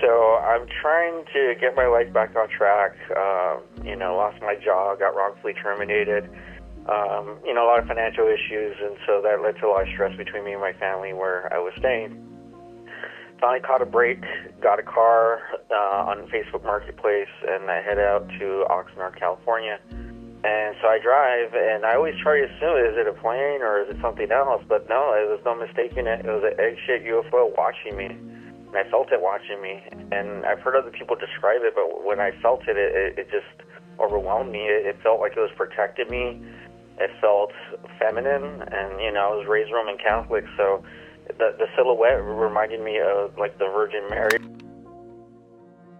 So I'm trying to get my life back on track. Lost my job, got wrongfully terminated. A lot of financial issues, and so that led to a lot of stress between me and my family where I was staying. Finally caught a break, got a car on Facebook Marketplace, and I headed out to Oxnard, California. And so I drive, and I always try to assume, is it a plane or is it something else? But no, there was no mistaking it. It was an egg-shaped UFO watching me, and I felt it watching me. And I've heard other people describe it, but when I felt it, it just overwhelmed me. It felt like it was protecting me. It felt feminine, and, I was raised Roman Catholic, so the silhouette reminded me of, like, the Virgin Mary.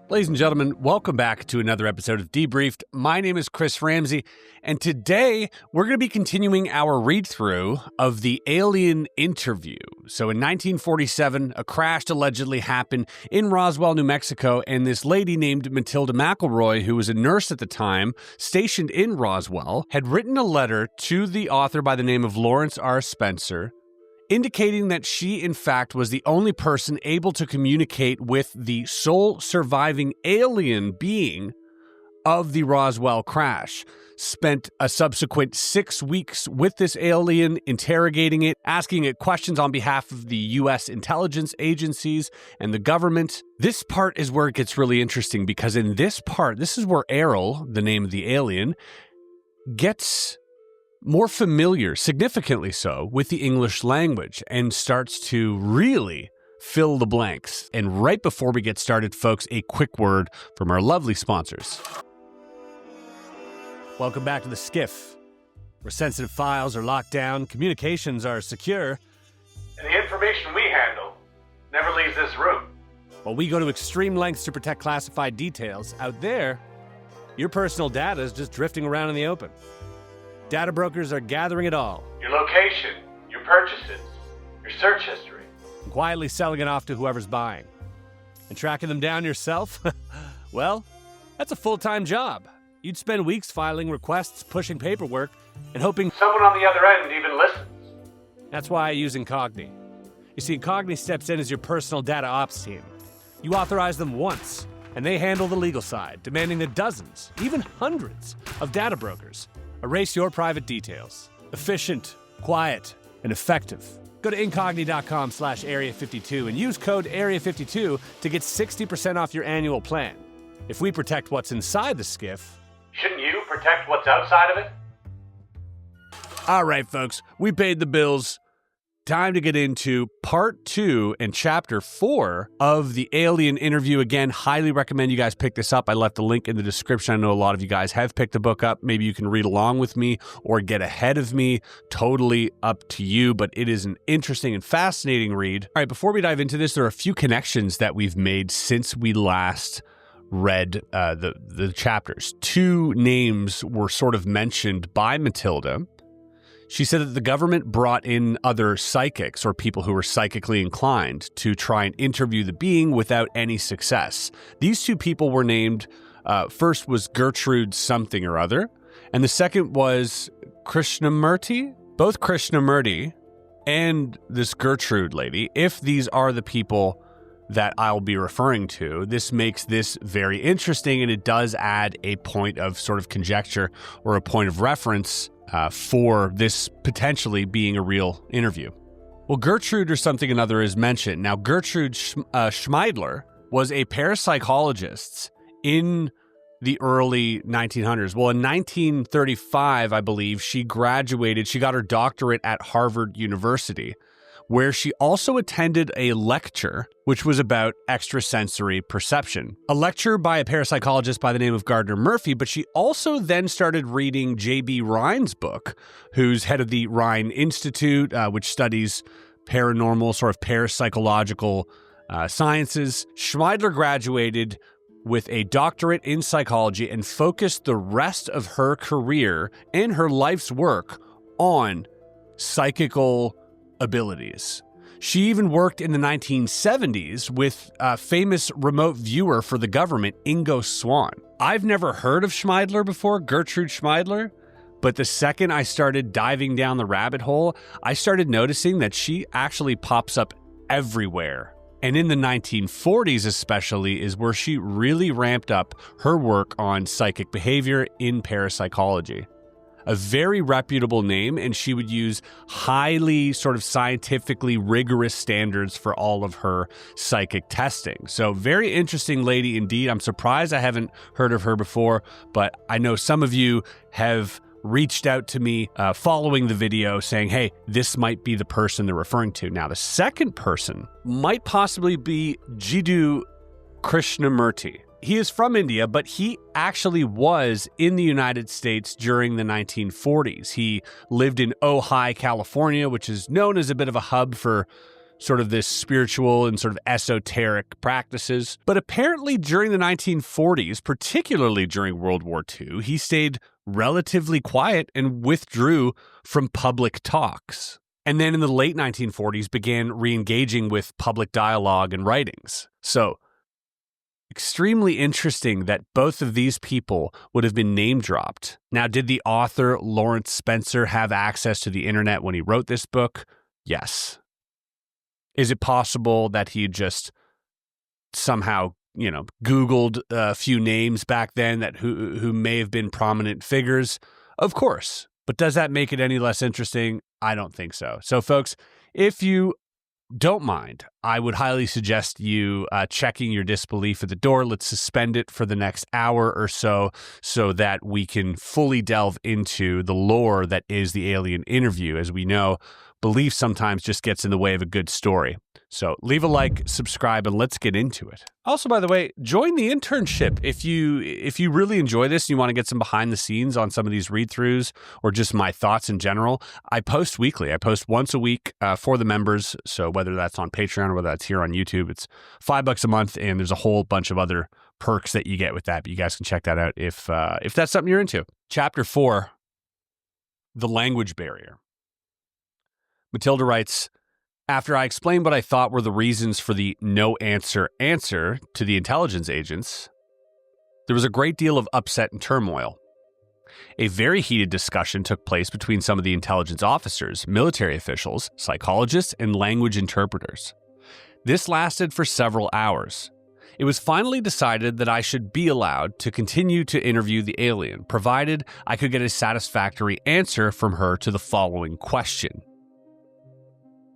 Ladies and gentlemen, welcome back to another episode of Debriefed. My name is Chris Ramsey, and today we're going to be continuing our read-through of the alien interview. So in 1947, a crash allegedly happened in Roswell, New Mexico, and this lady named Matilda MacElroy, who was a nurse at the time, stationed in Roswell, had written a letter to the author by the name of Lawrence R. Spencer, indicating that she, in fact, was the only person able to communicate with the sole surviving alien being of the Roswell crash. Spent a subsequent 6 weeks with this alien, interrogating it, asking it questions on behalf of the U.S. intelligence agencies and the government. This part is where it gets really interesting, because in this part, this is where Airl, the name of the alien, gets more familiar, significantly so, with the English language and starts to really fill the blanks. And right before we get started, folks, a quick word from our lovely sponsors. Welcome back to the Skiff, where sensitive files are locked down, communications are secure, and the information we handle never leaves this room. While we go to extreme lengths to protect classified details, out there, your personal data is just drifting around in the open. Data brokers are gathering it all. Your location, your purchases, your search history. And quietly selling it off to whoever's buying. And tracking them down yourself? Well, that's a full-time job. You'd spend weeks filing requests, pushing paperwork, and hoping someone on the other end even listens. That's why I use Incogni. You see, Incogni steps in as your personal data ops team. You authorize them once, and they handle the legal side, demanding that dozens, even hundreds, of data brokers erase your private details. Efficient, quiet, and effective. Go to incogni.com/area52 and use code area52 to get 60% off your annual plan. If we protect what's inside the skiff, shouldn't you protect what's outside of it? All right, folks, we paid the bills. Time to get into part 2 and chapter 4 of the alien interview. Again, highly recommend you guys pick this up. I left a link in the description. I know a lot of you guys have picked the book up. Maybe you can read along with me or get ahead of me. Totally up to you, but it is an interesting and fascinating read. All right, before we dive into this, there are a few connections that we've made since we last read the chapters. 2 names were sort of mentioned by Matilda. She said that the government brought in other psychics or people who were psychically inclined to try and interview the being without any success. These 2 people were named, first was Gertrude something or other, and the second was Krishnamurti. Both Krishnamurti and this Gertrude lady, if these are the people that I'll be referring to, this makes this very interesting, and it does add a point of sort of conjecture or a point of reference for this potentially being a real interview. Well, Gertrude or something another is mentioned. Now, Gertrude Schmeidler was a parapsychologist in the early 1900s. Well, in 1935, I believe, she graduated. She got her doctorate at Harvard University, where she also attended a lecture which was about extrasensory perception. A lecture by a parapsychologist by the name of Gardner Murphy, but she also then started reading J.B. Rhine's book, who's head of the Rhine Institute, which studies paranormal, sort of parapsychological sciences. Schmeidler graduated with a doctorate in psychology and focused the rest of her career and her life's work on psychical abilities. She even worked in the 1970s with a famous remote viewer for the government, Ingo Swann. I've never heard of Schmeidler before, Gertrude Schmeidler, but the second I started diving down the rabbit hole, I started noticing that she actually pops up everywhere. And in the 1940s especially is where she really ramped up her work on psychic behavior in parapsychology. A very reputable name, and she would use highly sort of scientifically rigorous standards for all of her psychic testing. So very interesting lady indeed. I'm surprised I haven't heard of her before, but I know some of you have reached out to me following the video saying, hey, this might be the person they're referring to. Now, the second person might possibly be Jiddu Krishnamurti. He is from India, but he actually was in the United States during the 1940s. He lived in Ojai, California, which is known as a bit of a hub for sort of this spiritual and sort of esoteric practices. But apparently during the 1940s, particularly during World War II, he stayed relatively quiet and withdrew from public talks. And then in the late 1940s began re-engaging with public dialogue and writings. So extremely interesting that both of these people would have been name dropped. Now, did the author Lawrence Spencer have access to the internet when he wrote this book? Yes. Is it possible that he just somehow, Googled a few names back then that who may have been prominent figures? Of course. But does that make it any less interesting? I don't think so. So, folks, if you don't mind, I would highly suggest you checking your disbelief at the door. Let's suspend it for the next hour or so that we can fully delve into the lore that is the alien interview. As we know, belief sometimes just gets in the way of a good story. So leave a like, subscribe, and let's get into it. Also, by the way, join the internship. If you really enjoy this and you want to get some behind the scenes on some of these read-throughs or just my thoughts in general, I post weekly. I post once a week for the members. So whether that's on Patreon or whether that's here on YouTube, it's $5 a month, and there's a whole bunch of other perks that you get with that. But you guys can check that out if that's something you're into. Chapter 4, The Language Barrier. Matilda writes, after I explained what I thought were the reasons for the no answer to the intelligence agents, there was a great deal of upset and turmoil. A very heated discussion took place between some of the intelligence officers, military officials, psychologists, and language interpreters. This lasted for several hours. It was finally decided that I should be allowed to continue to interview the alien, provided I could get a satisfactory answer from her to the following question.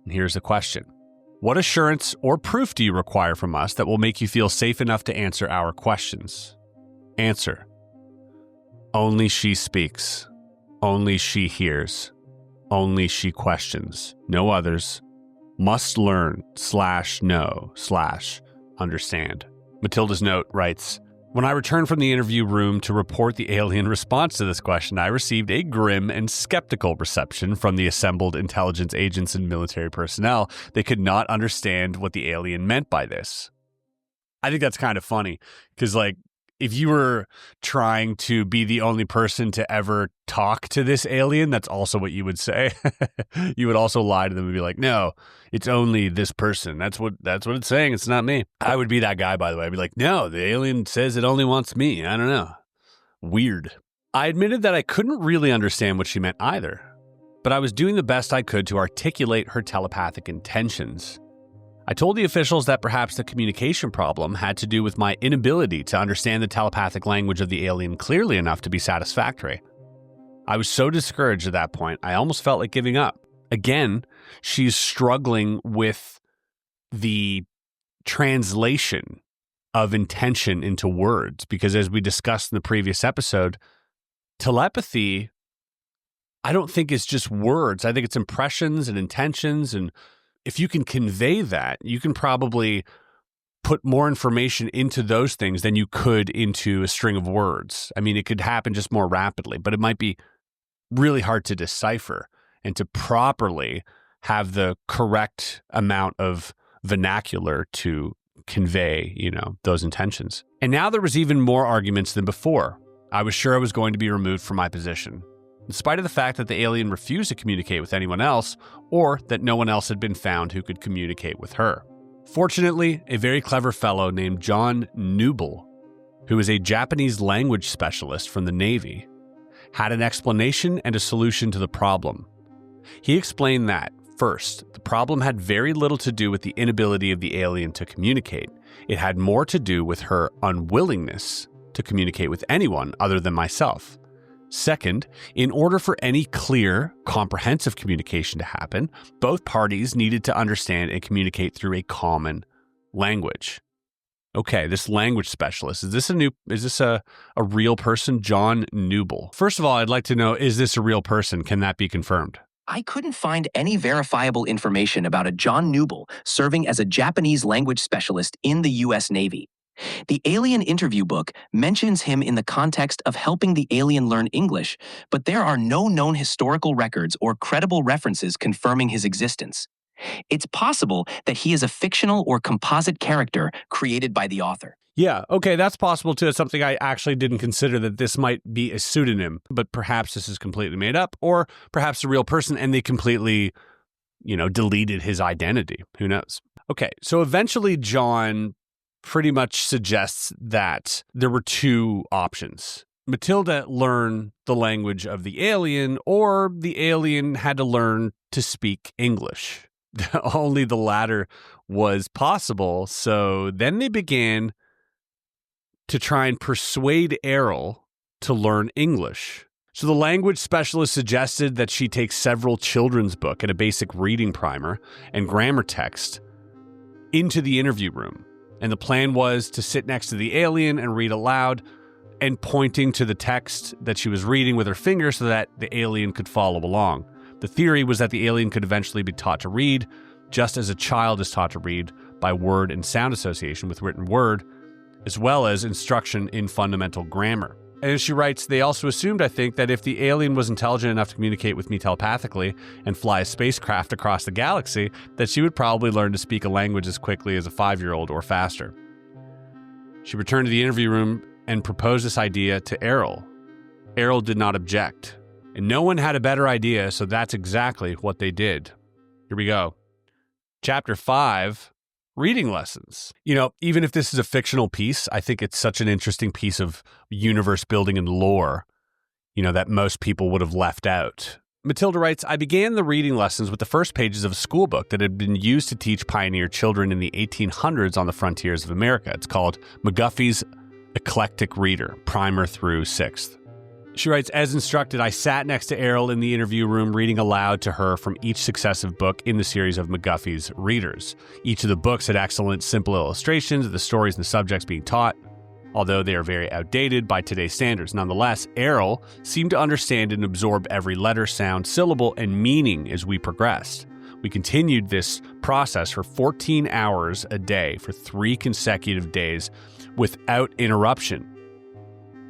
And here's the question. What assurance or proof do you require from us that will make you feel safe enough to answer our questions? Answer. Only she speaks. Only she hears. Only she questions. No others. Must learn /know/understand. Matilda's note writes, when I returned from the interview room to report the alien response to this question, I received a grim and skeptical reception from the assembled intelligence agents and military personnel. They could not understand what the alien meant by this. I think that's kind of funny because, if you were trying to be the only person to ever talk to this alien, that's also what you would say. You would also lie to them and be like, no, it's only this person. That's what it's saying. It's not me. I would be that guy, by the way. I'd be like, no, the alien says it only wants me. I don't know. Weird. I admitted that I couldn't really understand what she meant either, but I was doing the best I could to articulate her telepathic intentions. I told the officials that perhaps the communication problem had to do with my inability to understand the telepathic language of the alien clearly enough to be satisfactory. I was so discouraged at that point, I almost felt like giving up. Again, she's struggling with the translation of intention into words, because as we discussed in the previous episode, telepathy, I don't think it's just words. I think it's impressions and intentions, and if you can convey that, you can probably put more information into those things than you could into a string of words. I mean, it could happen just more rapidly, but it might be really hard to decipher and to properly have the correct amount of vernacular to convey, those intentions. And now there was even more arguments than before. I was sure I was going to be removed from my position, in spite of the fact that the alien refused to communicate with anyone else, or that no one else had been found who could communicate with her. Fortunately, a very clever fellow named John Newble, who is a Japanese language specialist from the Navy, had an explanation and a solution to the problem. He explained that, First, the problem had very little to do with the inability of the alien to communicate. It had more to do with her unwillingness to communicate with anyone other than myself. Second, in order for any clear, comprehensive communication to happen, both parties needed to understand and communicate through a common language. Okay, this language specialist, is this a real person? John Newble. First of all, I'd like to know, is this a real person? Can that be confirmed? I couldn't find any verifiable information about a John Newble serving as a Japanese language specialist in the U.S. Navy. The alien interview book mentions him in the context of helping the alien learn English, but there are no known historical records or credible references confirming his existence. It's possible that he is a fictional or composite character created by the author. Yeah, okay, that's possible too. It's something I actually didn't consider, that this might be a pseudonym, but perhaps this is completely made up, or perhaps a real person and they completely, deleted his identity. Who knows? Okay, so eventually John pretty much suggests that there were two options. Matilda learn the language of the alien, or the alien had to learn to speak English. Only the latter was possible, so then they began to try and persuade Airl to learn English. So the language specialist suggested that she take several children's books and a basic reading primer and grammar text into the interview room. And the plan was to sit next to the alien and read aloud and pointing to the text that she was reading with her finger so that the alien could follow along. The theory was that the alien could eventually be taught to read, just as a child is taught to read by word and sound association with written word, as well as instruction in fundamental grammar. And as she writes, they also assumed, I think, that if the alien was intelligent enough to communicate with me telepathically and fly a spacecraft across the galaxy, that she would probably learn to speak a language as quickly as a 5-year-old or faster. She returned to the interview room and proposed this idea to Airl. Airl did not object, and no one had a better idea, so that's exactly what they did. Here we go. Chapter 5, Reading Lessons. Even if this is a fictional piece, I think it's such an interesting piece of universe building and lore, that most people would have left out. Matilda writes, I began the reading lessons with the first pages of a school book that had been used to teach pioneer children in the 1800s on the frontiers of America. It's called McGuffey's Eclectic Reader, Primer through 6th. She writes, as instructed, I sat next to Airl in the interview room reading aloud to her from each successive book in the series of McGuffey's Readers. Each of the books had excellent, simple illustrations of the stories and the subjects being taught, although they are very outdated by today's standards. Nonetheless, Airl seemed to understand and absorb every letter, sound, syllable, and meaning as we progressed. We continued this process for 14 hours a day for 3 consecutive days without interruption,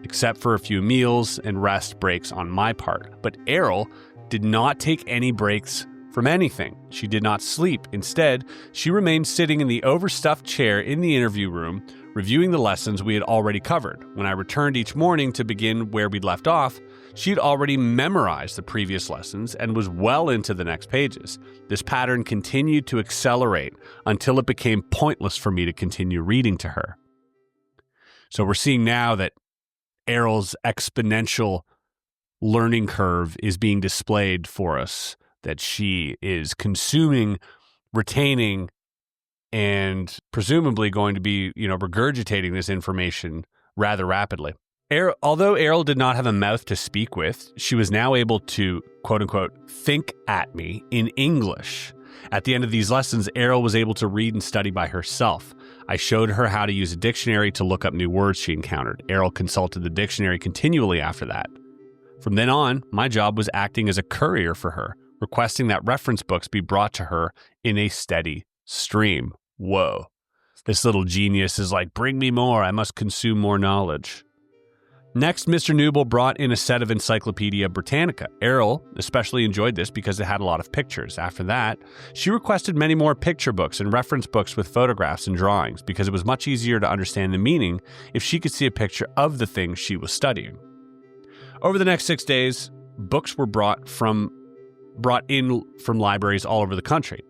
except for a few meals and rest breaks on my part. But Airl did not take any breaks from anything. She did not sleep. Instead, she remained sitting in the overstuffed chair in the interview room, reviewing the lessons we had already covered. When I returned each morning to begin where we'd left off, she had already memorized the previous lessons and was well into the next pages. This pattern continued to accelerate until it became pointless for me to continue reading to her. So we're seeing now that Airl's exponential learning curve is being displayed for us, that she is consuming, retaining, and presumably going to be, regurgitating this information rather rapidly. Although Airl did not have a mouth to speak with, she was now able to, quote unquote, think at me in English. At the end of these lessons, Airl was able to read and study by herself. I showed her how to use a dictionary to look up new words she encountered. Airl consulted the dictionary continually after that. From then on, my job was acting as a courier for her, requesting that reference books be brought to her in a steady stream. Whoa. This little genius is like, bring me more, I must consume more knowledge. Next, Mr. Newble brought in a set of Encyclopedia Britannica. Airl especially enjoyed this because it had a lot of pictures. After that, she requested many more picture books and reference books with photographs and drawings because it was much easier to understand the meaning if she could see a picture of the thing she was studying. Over the next 6 days, books were brought in from libraries all over the country.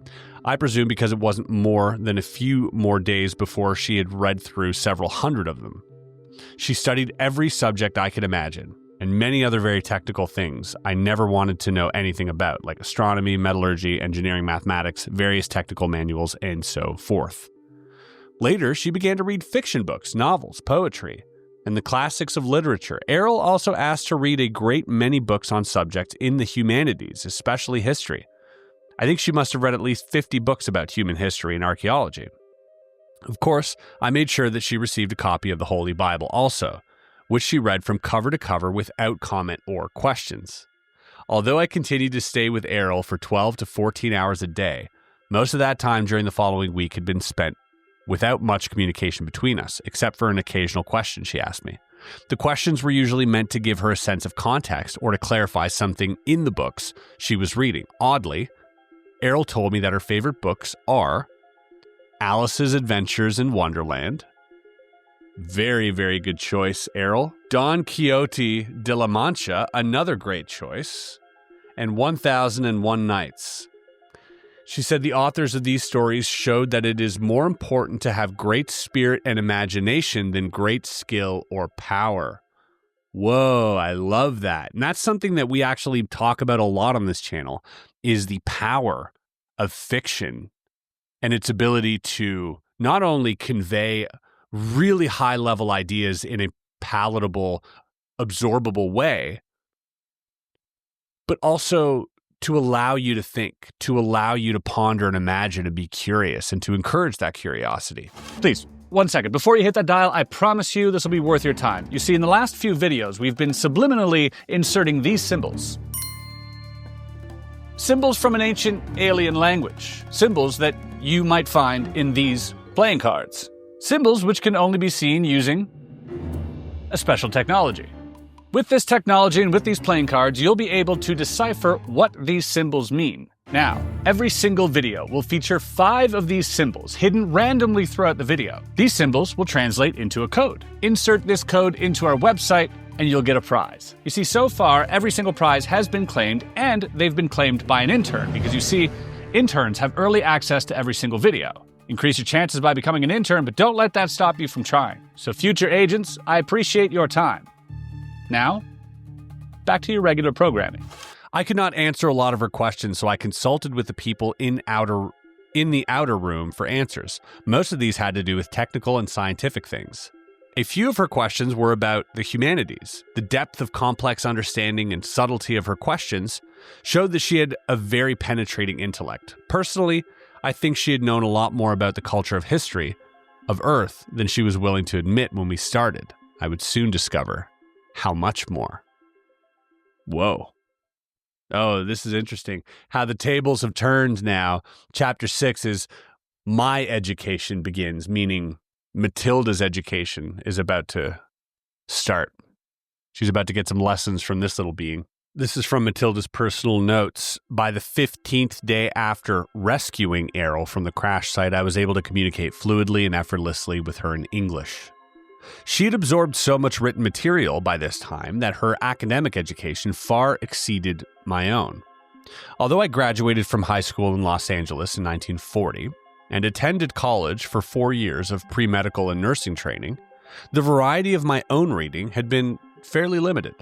I presume because it wasn't more than a few more days before she had read through several hundred of them. She studied every subject I could imagine. and many other very technical things I never wanted to know anything about, like astronomy, metallurgy, engineering, mathematics, various technical manuals, and so forth. Later, she began to read fiction books, novels, poetry, and the classics of literature. Airl also asked to read a great many books on subjects in the humanities, especially history. I think she must have read at least 50 books about human history and archaeology. Of course, I made sure that she received a copy of the Holy Bible also, which she read from cover to cover without comment or questions. Although I continued to stay with Airl for 12 to 14 hours a day, most of that time during the following week had been spent without much communication between us, except for an occasional question she asked me. The questions were usually meant to give her a sense of context or to clarify something in the books she was reading. Oddly, Airl told me that her favorite books are Alice's Adventures in Wonderland. Very, very good choice, Airl. Don Quixote de la Mancha, another great choice. And 1001 Nights. She said the authors of these stories showed that it is more important to have great spirit and imagination than great skill or power. Whoa, I love that. And that's something that we actually talk about a lot on this channel, is the power of fiction and its ability to not only convey really high-level ideas in a palatable, absorbable way, but also to allow you to think, to allow you to ponder and imagine and be curious and to encourage that curiosity. Please, 1 second. Before you hit that dial, I promise you this will be worth your time. You see, in the last few videos, we've been subliminally inserting these symbols. Symbols from an ancient alien language. Symbols that you might find in these playing cards. Symbols which can only be seen using a special technology. With this technology and with these playing cards, you'll be able to decipher what these symbols mean. Now, every single video will feature 5 of these symbols hidden randomly throughout the video. These symbols will translate into a code. Insert this code into our website and you'll get a prize. You see, so far, every single prize has been claimed, and they've been claimed by an intern, because you see, interns have early access to every single video. Increase your chances by becoming an intern, but don't let that stop you from trying. So future agents, I appreciate your time. Now, back to your regular programming. I could not answer a lot of her questions, so I consulted with the people in the outer room for answers. Most of these had to do with technical and scientific things. A few of her questions were about the humanities. The depth of complex understanding and subtlety of her questions showed that she had a very penetrating intellect. Personally, I think she had known a lot more about the culture of history of Earth than she was willing to admit when we started. I would soon discover how much more. Whoa. Oh, this is interesting. How the tables have turned now. Chapter 6 is my education begins, meaning Matilda's education is about to start. She's about to get some lessons from this little being. This is from Matilda's personal notes. By the 15th day after rescuing Airl from the crash site, I was able to communicate fluidly and effortlessly with her in English. She had absorbed so much written material by this time that her academic education far exceeded my own. Although I graduated from high school in Los Angeles in 1940 and attended college for 4 years of pre-medical and nursing training, the variety of my own reading had been fairly limited.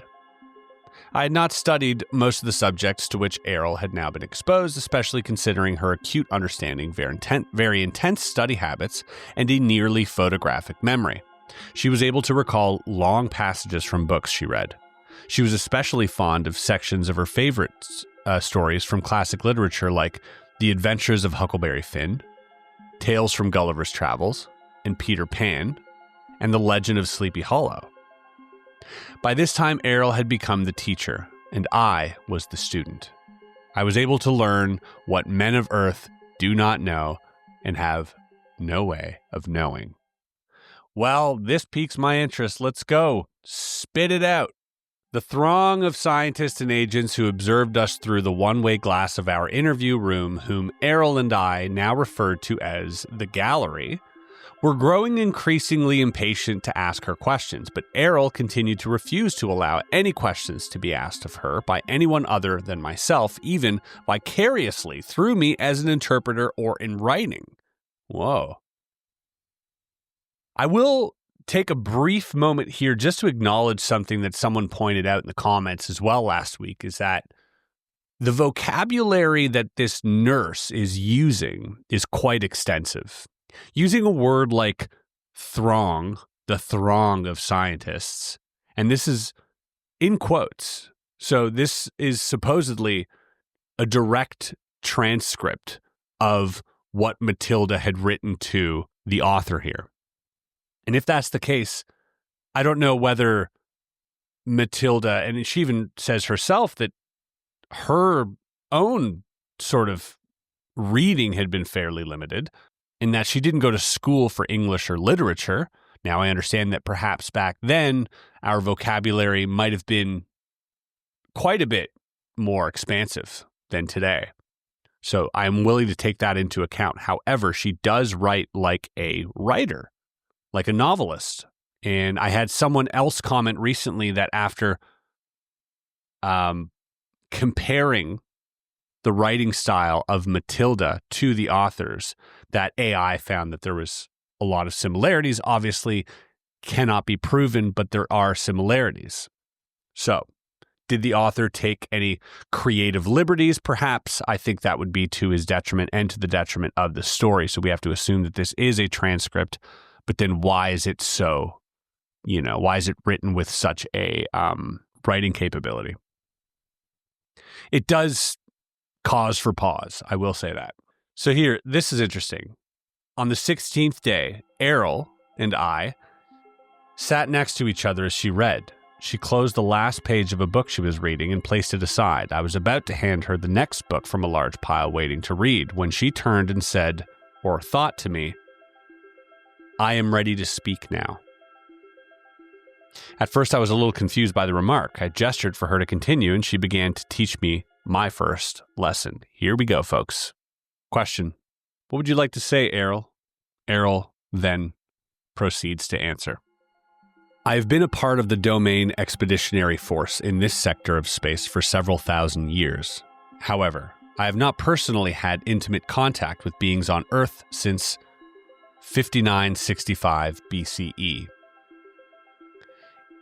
I had not studied most of the subjects to which Airl had now been exposed, especially considering her acute understanding, very intense study habits, and a nearly photographic memory. She was able to recall long passages from books she read. She was especially fond of sections of her favorite stories from classic literature like The Adventures of Huckleberry Finn, Tales from Gulliver's Travels, and Peter Pan, and The Legend of Sleepy Hollow. By this time, Airl had become the teacher, and I was the student. I was able to learn what men of Earth do not know and have no way of knowing. Well, this piques my interest. Let's go. Spit it out. The throng of scientists and agents who observed us through the one-way glass of our interview room, whom Airl and I now referred to as the gallery, were growing increasingly impatient to ask her questions, but Airl continued to refuse to allow any questions to be asked of her by anyone other than myself, even vicariously through me as an interpreter or in writing. Whoa. I will take a brief moment here just to acknowledge something that someone pointed out in the comments as well last week, is that the vocabulary that this nurse is using is quite extensive. Using a word like throng, the throng of scientists, and this is in quotes. So this is supposedly a direct transcript of what Matilda had written to the author here. And if that's the case, I don't know whether Matilda, and she even says herself that her own sort of reading had been fairly limited, in that she didn't go to school for English or literature. Now, I understand that perhaps back then our vocabulary might have been quite a bit more expansive than today. So I'm willing to take that into account. However, she does write like a writer, like a novelist. And I had someone else comment recently that after comparing the writing style of Matilda to the authors, that AI found that there was a lot of similarities. Obviously, cannot be proven, but there are similarities. So, did the author take any creative liberties? Perhaps. I think that would be to his detriment and to the detriment of the story. So we have to assume that this is a transcript, but then why is it so, why is it written with such a writing capability? It does cause for pause, I will say that. So here, this is interesting. On the 16th day, Airl and I sat next to each other as she read. She closed the last page of a book she was reading and placed it aside. I was about to hand her the next book from a large pile waiting to read when she turned and said, or thought to me, "I am ready to speak now." At first, I was a little confused by the remark. I gestured for her to continue, and she began to teach me my first lesson. Here we go, folks. Question: what would you like to say, Airl? Airl then proceeds to answer. I have been a part of the Domain Expeditionary Force in this sector of space for several thousand years. However, I have not personally had intimate contact with beings on Earth since 5965 BCE.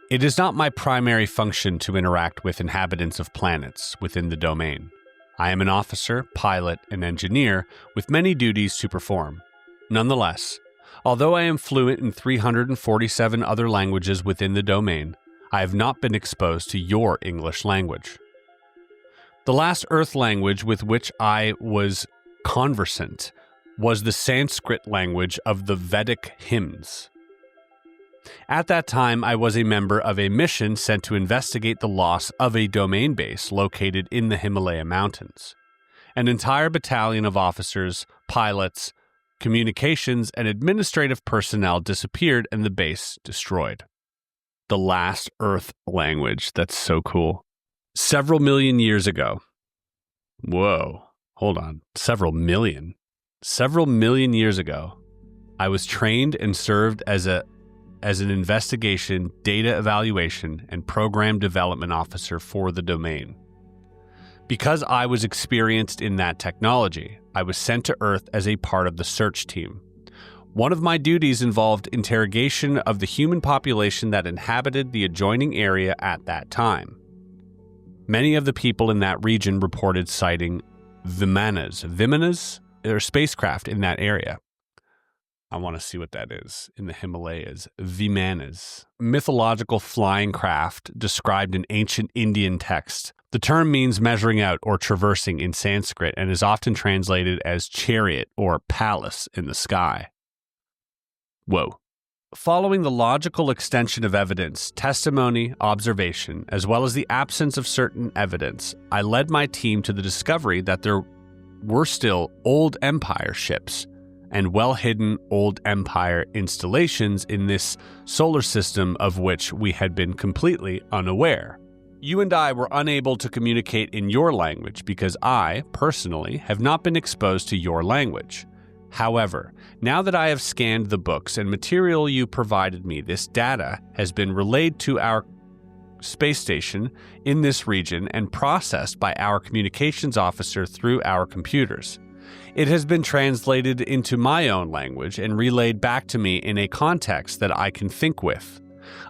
It is not my primary function to interact with inhabitants of planets within the domain. I am an officer, pilot, and engineer with many duties to perform. Nonetheless, although I am fluent in 347 other languages within the domain, I have not been exposed to your English language. The last Earth language with which I was conversant was the Sanskrit language of the Vedic hymns. At that time, I was a member of a mission sent to investigate the loss of a domain base located in the Himalaya Mountains. An entire battalion of officers, pilots, communications, and administrative personnel disappeared and the base destroyed. The last Earth language. That's so cool. Several million years ago. Whoa, hold on. Several million years ago, I was trained and served as an investigation, data evaluation, and program development officer for the domain. Because I was experienced in that technology, I was sent to Earth as a part of the search team. One of my duties involved interrogation of the human population that inhabited the adjoining area at that time. Many of the people in that region reported sighting Vimanas, or spacecraft in that area. I want to see what that is in the Himalayas. Vimanas. Mythological flying craft described in ancient Indian text. The term means measuring out or traversing in Sanskrit and is often translated as chariot or palace in the sky. Whoa. Following the logical extension of evidence, testimony, observation, as well as the absence of certain evidence, I led my team to the discovery that there were still old empire ships and well-hidden old empire installations in this solar system of which we had been completely unaware. You and I were unable to communicate in your language because I, personally, have not been exposed to your language. However, now that I have scanned the books and material you provided me, this data has been relayed to our space station in this region and processed by our communications officer through our computers. It has been translated into my own language and relayed back to me in a context that I can think with.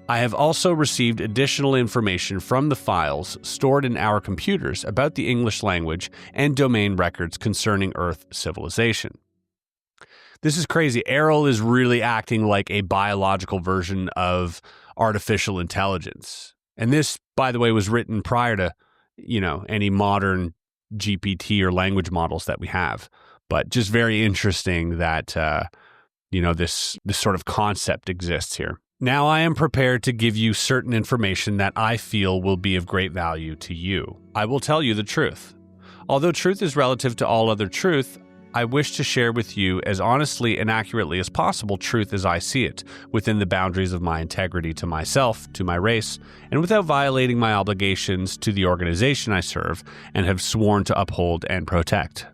I have also received additional information from the files stored in our computers about the English language and domain records concerning Earth civilization. This is crazy. Airl is really acting like a biological version of artificial intelligence. And this, by the way, was written prior to, any modern GPT or language models that we have. But just very interesting that, this sort of concept exists here. Now I am prepared to give you certain information that I feel will be of great value to you. I will tell you the truth. Although truth is relative to all other truth, I wish to share with you as honestly and accurately as possible truth as I see it, within the boundaries of my integrity to myself, to my race, and without violating my obligations to the organization I serve and have sworn to uphold and protect.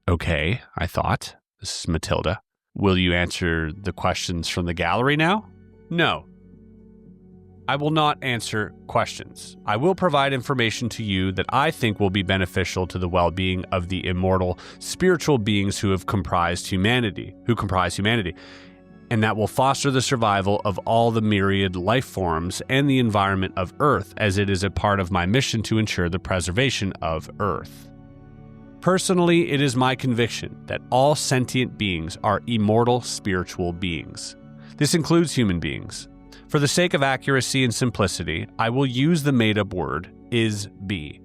Okay, I thought. This is Matilda. Will you answer the questions from the gallery now? No. I will not answer questions. I will provide information to you that I think will be beneficial to the well-being of the immortal spiritual beings who comprise humanity, and that will foster the survival of all the myriad life forms and the environment of Earth, as it is a part of my mission to ensure the preservation of Earth. Personally, it is my conviction that all sentient beings are immortal spiritual beings. This includes human beings. For the sake of accuracy and simplicity, I will use the made-up word is-be,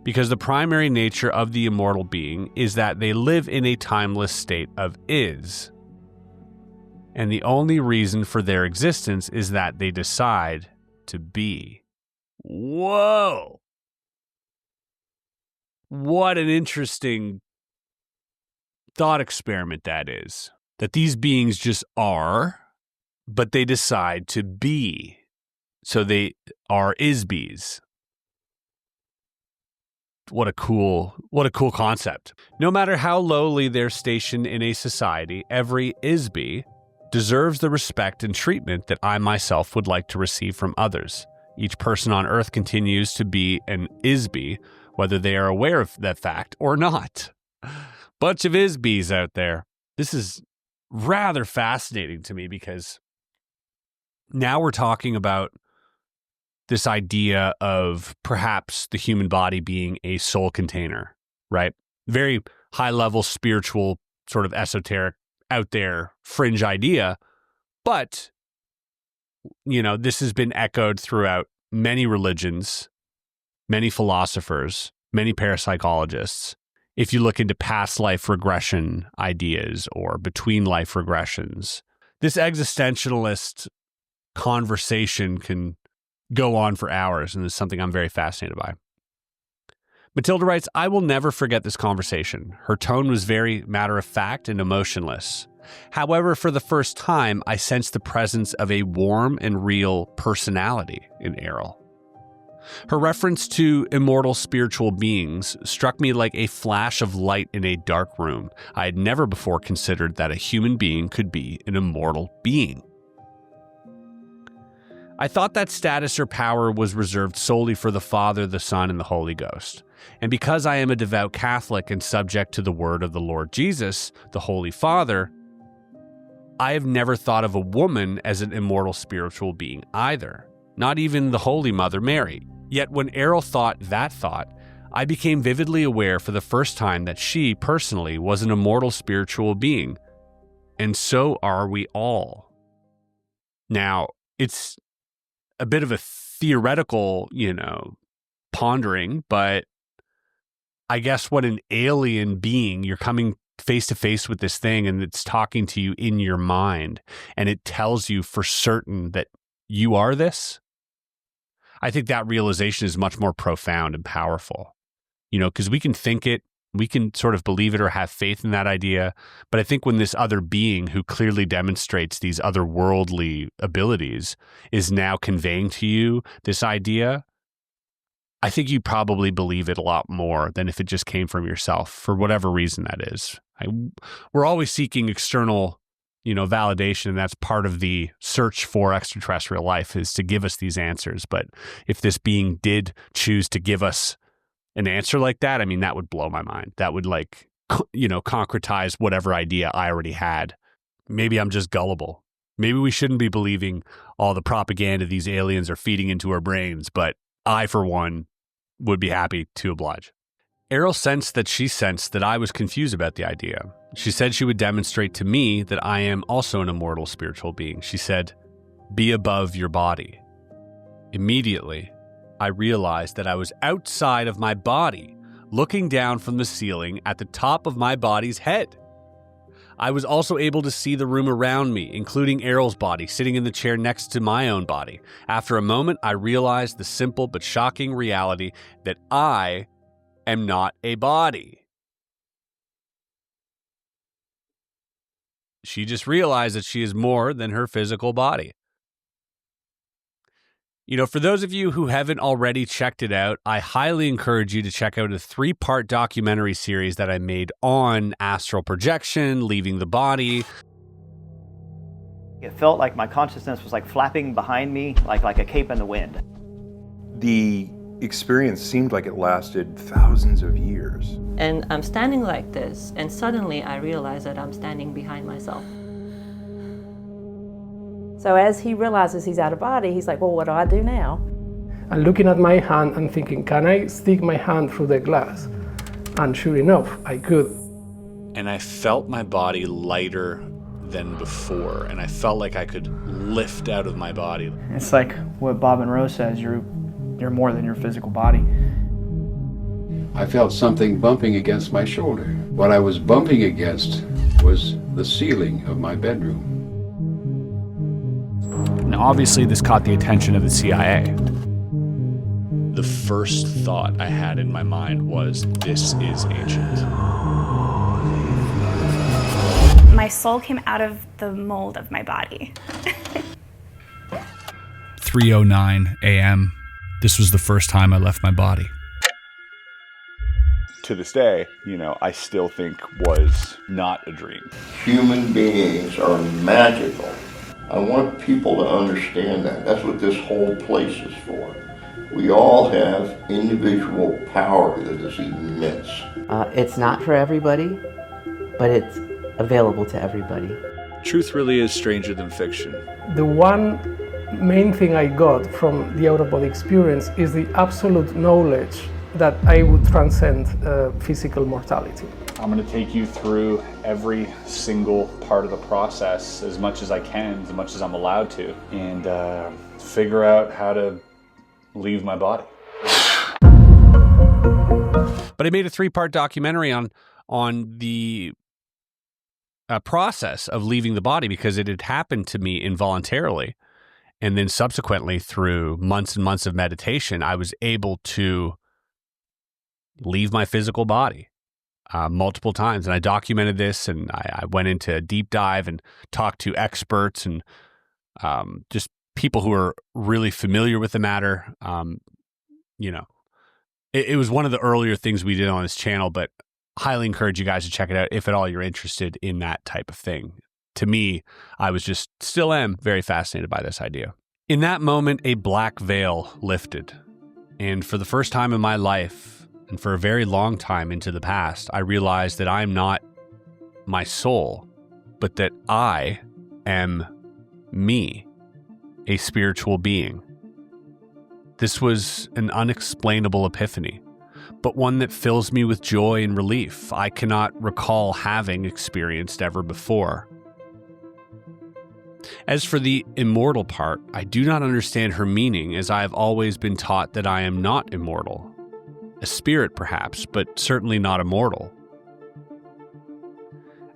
because the primary nature of the immortal being is that they live in a timeless state of is, and the only reason for their existence is that they decide to be. Whoa! What an interesting thought experiment that is. That these beings just are, but they decide to be. So they are is-bees. What a cool concept. No matter how lowly their station in a society, every is-bee deserves the respect and treatment that I myself would like to receive from others. Each person on Earth continues to be an is-bee, whether they are aware of that fact or not. Bunch of is-bees out there. This is rather fascinating to me because now we're talking about this idea of perhaps the human body being a soul container, right? Very high-level spiritual, sort of esoteric, out there, fringe idea. But, this has been echoed throughout many religions, many philosophers, many parapsychologists. If you look into past life regression ideas or between life regressions, this existentialist conversation can go on for hours, and is something I'm very fascinated by. Matilda writes, I will never forget this conversation. Her tone was very matter-of-fact and emotionless. However, for the first time, I sensed the presence of a warm and real personality in Airl. Her reference to immortal spiritual beings struck me like a flash of light in a dark room. I had never before considered that a human being could be an immortal being. I thought that status or power was reserved solely for the Father, the Son, and the Holy Ghost. And because I am a devout Catholic and subject to the word of the Lord Jesus, the Holy Father, I have never thought of a woman as an immortal spiritual being either, not even the Holy Mother Mary. Yet when Airl thought that thought, I became vividly aware for the first time that she, personally, was an immortal spiritual being. And so are we all. Now, it's a bit of a theoretical, pondering, but I guess what an alien being, you're coming face to face with this thing and it's talking to you in your mind and it tells you for certain that you are this. I think that realization is much more profound and powerful, because we can think it, we can sort of believe it or have faith in that idea. But I think when this other being who clearly demonstrates these otherworldly abilities is now conveying to you this idea, I think you probably believe it a lot more than if it just came from yourself, for whatever reason that is. We're always seeking external, validation, and that's part of the search for extraterrestrial life, is to give us these answers. But if this being did choose to give us an answer like that, that would blow my mind. That would concretize whatever idea I already had. Maybe I'm just gullible. Maybe we shouldn't be believing all the propaganda these aliens are feeding into our brains, but I, for one, would be happy to oblige. Airl sensed that I was confused about the idea. She said she would demonstrate to me that I am also an immortal spiritual being. She said, "Be above your body." Immediately, I realized that I was outside of my body, looking down from the ceiling at the top of my body's head. I was also able to see the room around me, including Airl's body, sitting in the chair next to my own body. After a moment, I realized the simple but shocking reality that I am not a body. She just realized that she is more than her physical body. For those of you who haven't already checked it out, I highly encourage you to check out a 3-part documentary series that I made on astral projection, leaving the body. It felt like my consciousness was like flapping behind me, like a cape in the wind. The experience seemed like it lasted thousands of years. And I'm standing like this, and suddenly I realize that I'm standing behind myself. So as he realizes he's out of body, he's like, well, what do I do now? And looking at my hand and thinking, can I stick my hand through the glass? And sure enough, I could. And I felt my body lighter than before, and I felt like I could lift out of my body. It's like what Bob and Rose says, you're more than your physical body. I felt something bumping against my shoulder. What I was bumping against was the ceiling of my bedroom. Now, obviously, this caught the attention of the CIA. The first thought I had in my mind was, this is ancient. My soul came out of the mold of my body. 3:09 a.m. This was the first time I left my body. To this day, I still think was not a dream. Human beings are magical. I want people to understand that. That's what this whole place is for. We all have individual power that is immense. It's not for everybody, but it's available to everybody. Truth really is stranger than fiction. The one main thing I got from the out-of-body experience is the absolute knowledge that I would transcend physical mortality. I'm going to take you through every single part of the process as much as I can, as much as I'm allowed to, and figure out how to leave my body. But I made a 3-part documentary on the process of leaving the body because it had happened to me involuntarily. And then subsequently, through months and months of meditation, I was able to leave my physical body multiple times. And I documented this, and I went into a deep dive and talked to experts and just people who are really familiar with the matter. It was one of the earlier things we did on this channel, but highly encourage you guys to check it out if at all you're interested in that type of thing. To me, I was still am very fascinated by this idea. In that moment, a black veil lifted. And for the first time in my life, and for a very long time into the past, I realized that I'm not my soul, but that I am me, a spiritual being. This was an unexplainable epiphany, but one that fills me with joy and relief I cannot recall having experienced ever before. As for the immortal part, I do not understand her meaning, as I have always been taught that I am not immortal. A spirit, perhaps, but certainly not immortal.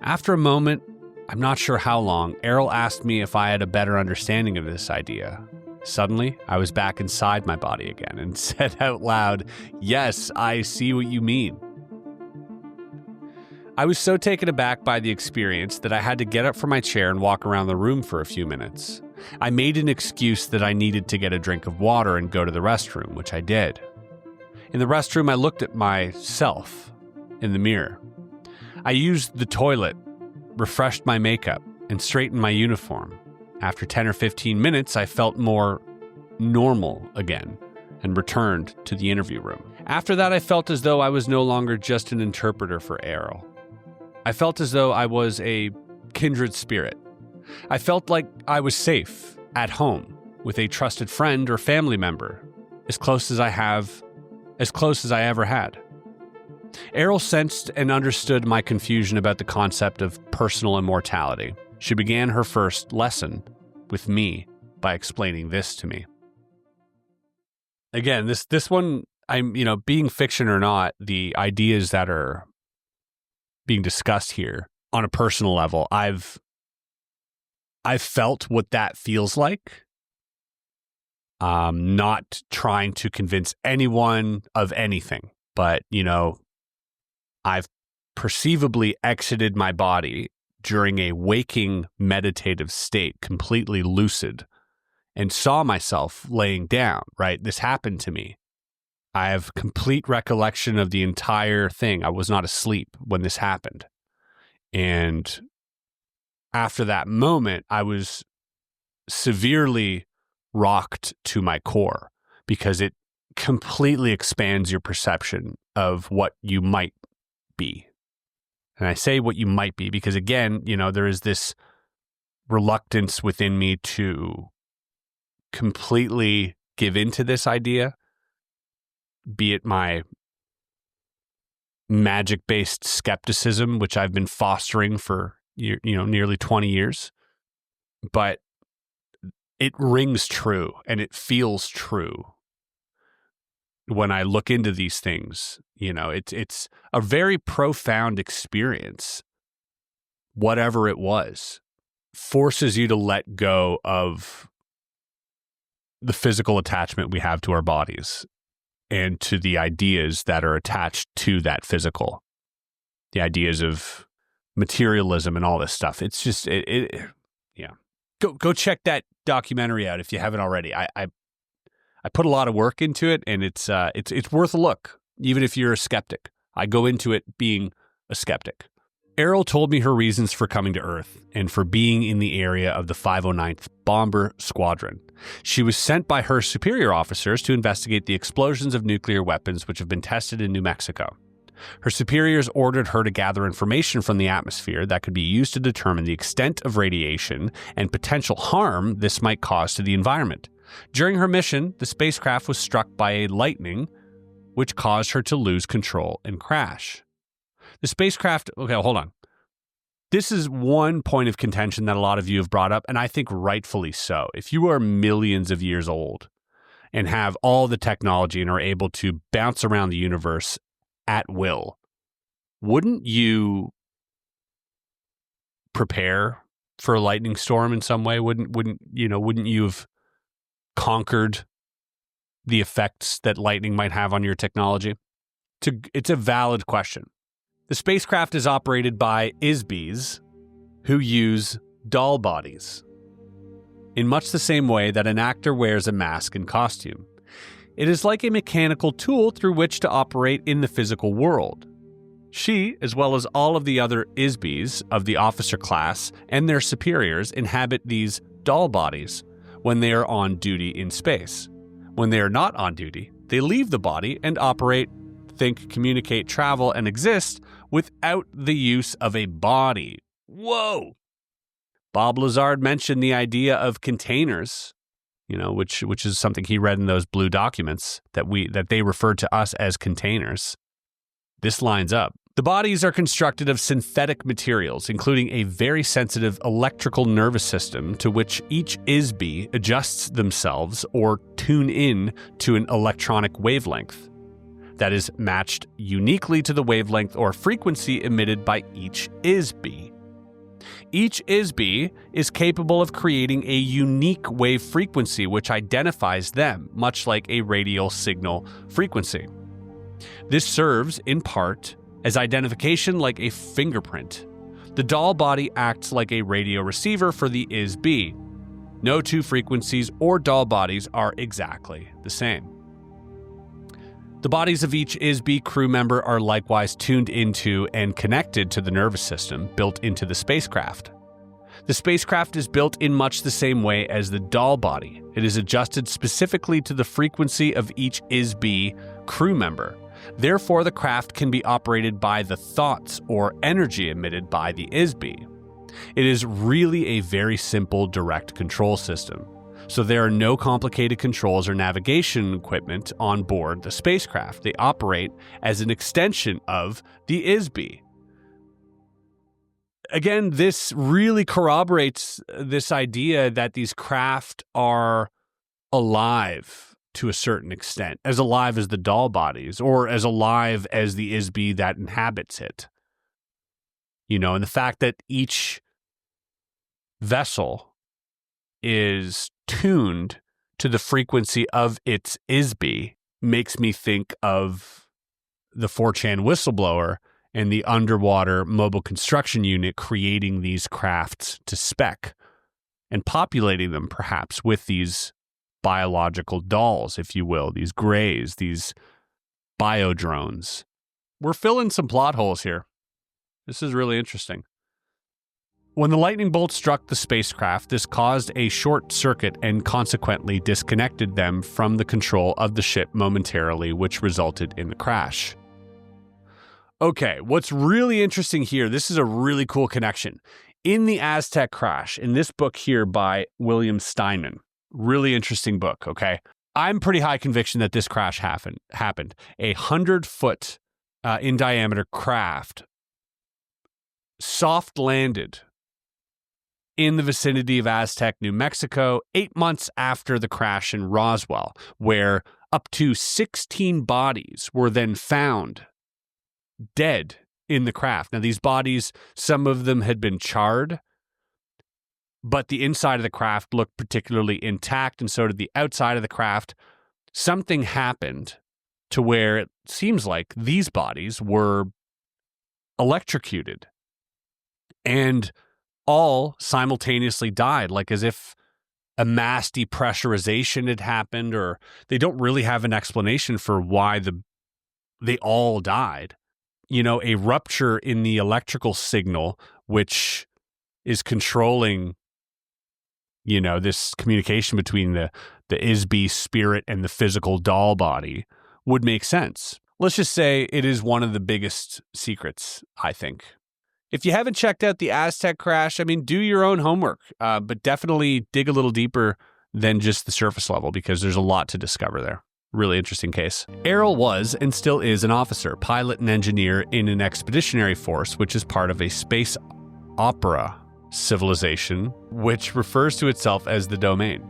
After a moment, I'm not sure how long, Airl asked me if I had a better understanding of this idea. Suddenly, I was back inside my body again and said out loud, "Yes, I see what you mean." I was so taken aback by the experience that I had to get up from my chair and walk around the room for a few minutes. I made an excuse that I needed to get a drink of water and go to the restroom, which I did. In the restroom, I looked at myself in the mirror. I used the toilet, refreshed my makeup, and straightened my uniform. After 10 or 15 minutes, I felt more normal again and returned to the interview room. After that, I felt as though I was no longer just an interpreter for Airl. I felt as though I was a kindred spirit. I felt like I was safe at home with a trusted friend or family member, as close as I ever had. Airl sensed and understood my confusion about the concept of personal immortality. She began her first lesson with me by explaining this to me. Again, this one, being fiction or not, the ideas that are being discussed here on a personal level, I've felt what that feels like. Not trying to convince anyone of anything, but, I've perceivably exited my body during a waking meditative state, completely lucid, and saw myself laying down, right? This happened to me. I have complete recollection of the entire thing. I was not asleep when this happened. And after that moment, I was severely rocked to my core because it completely expands your perception of what you might be. And I say what you might be because, again, there is this reluctance within me to completely give into this idea, be it my magic-based skepticism, which I've been fostering for nearly 20 years. But it rings true and it feels true when I look into these things. It's a very profound experience. Whatever it was, forces you to let go of the physical attachment we have to our bodies and to the ideas that are attached to that physical, the ideas of materialism and all this stuff. It's just, yeah. Go check that documentary out if you haven't already. I put a lot of work into it, and it's worth a look, even if you're a skeptic. I go into it being a skeptic. Airl told me her reasons for coming to Earth and for being in the area of the 509th Bomber Squadron. She was sent by her superior officers to investigate the explosions of nuclear weapons which have been tested in New Mexico. Her superiors ordered her to gather information from the atmosphere that could be used to determine the extent of radiation and potential harm this might cause to the environment. During her mission, the spacecraft was struck by a lightning, which caused her to lose control and crash. The spacecraft, okay, hold on. This is one point of contention that a lot of you have brought up, and I think rightfully so. If you are millions of years old and have all the technology and are able to bounce around the universe at will, wouldn't you prepare for a lightning storm in some way? Wouldn't you have conquered the effects that lightning might have on your technology? It's a valid question. The spacecraft is operated by ISBs who use doll bodies in much the same way that an actor wears a mask and costume. It is like a mechanical tool through which to operate in the physical world. She, as well as all of the other ISBs of the officer class and their superiors, inhabit these doll bodies when they are on duty in space. When they are not on duty, they leave the body and operate, think, communicate, travel, and exist without the use of a body. Whoa! Bob Lazard mentioned the idea of containers, which is something he read in those blue documents that they referred to us as containers. This lines up. The bodies are constructed of synthetic materials, including a very sensitive electrical nervous system to which each ISB adjusts themselves or tune in to an electronic wavelength that is matched uniquely to the wavelength or frequency emitted by each ISB. Each ISB is capable of creating a unique wave frequency which identifies them, much like a radial signal frequency. This serves, in part, as identification like a fingerprint. The doll body acts like a radio receiver for the ISB. No two frequencies or doll bodies are exactly the same. The bodies of each ISB crew member are likewise tuned into and connected to the nervous system built into the spacecraft. The spacecraft is built in much the same way as the doll body. It is adjusted specifically to the frequency of each ISB crew member. Therefore, the craft can be operated by the thoughts or energy emitted by the ISB. It is really a very simple direct control system. So there are no complicated controls or navigation equipment on board the spacecraft. They operate as an extension of the ISB. Again, this really corroborates this idea that these craft are alive to a certain extent, as alive as the doll bodies, or as alive as the ISB that inhabits it. You know, and the fact that each vessel is tuned to the frequency of its ISB makes me think of the 4chan whistleblower and the underwater mobile construction unit creating these crafts to spec and populating them perhaps with these biological dolls, if you will, these grays, these biodrones. We're filling some plot holes here. This is really interesting. When the lightning bolt struck the spacecraft, this caused a short circuit and consequently disconnected them from the control of the ship momentarily, which resulted in the crash. Okay, what's really interesting here, this is a really cool connection. In the Aztec crash, in this book here by William Steinman, really interesting book, okay? I'm pretty high conviction that this crash happened. A 100-foot in diameter craft soft landed in the vicinity of Aztec, New Mexico, 8 months after the crash in Roswell, where up to 16 bodies were then found dead in the craft. Now, these bodies, some of them had been charred, but the inside of the craft looked particularly intact, and so did the outside of the craft. Something happened to where it seems like these bodies were electrocuted and all simultaneously died, like as if a mass depressurization had happened, or they don't really have an explanation for why they all died. You know, a rupture in the electrical signal, which is controlling, you know, this communication between the ISB spirit and the physical doll body would make sense. Let's just say it is one of the biggest secrets, I think. If you haven't checked out the Aztec crash, I mean, do your own homework, but definitely dig a little deeper than just the surface level, because there's a lot to discover there. Really interesting case. Airl was and still is an officer, pilot, and engineer in an expeditionary force, which is part of a space opera civilization, which refers to itself as the Domain.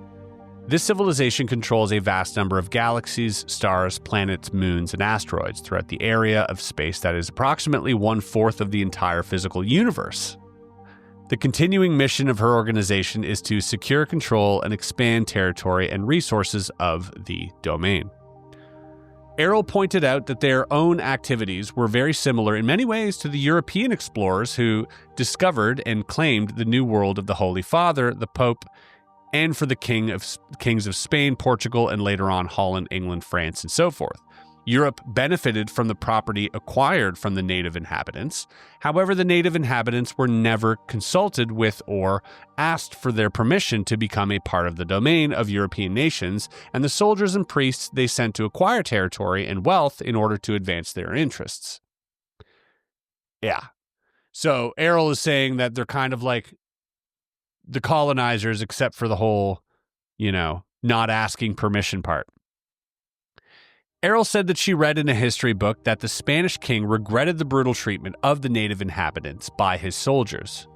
This civilization controls a vast number of galaxies, stars, planets, moons, and asteroids throughout the area of space that is approximately 1/4 of the entire physical universe. The continuing mission of her organization is to secure control and expand territory and resources of the Domain. Airl pointed out that their own activities were very similar in many ways to the European explorers who discovered and claimed the New World of the Holy Father, the Pope, and for the kings of Spain, Portugal, and later on Holland, England, France, and so forth. Europe benefited from the property acquired from the native inhabitants. However, the native inhabitants were never consulted with or asked for their permission to become a part of the domain of European nations, and the soldiers and priests they sent to acquire territory and wealth in order to advance their interests. Yeah. So Airl is saying that they're kind of like the colonizers, except for the whole, not asking permission part. Airl said that she read in a history book that the Spanish king regretted the brutal treatment of the native inhabitants by his soldiers.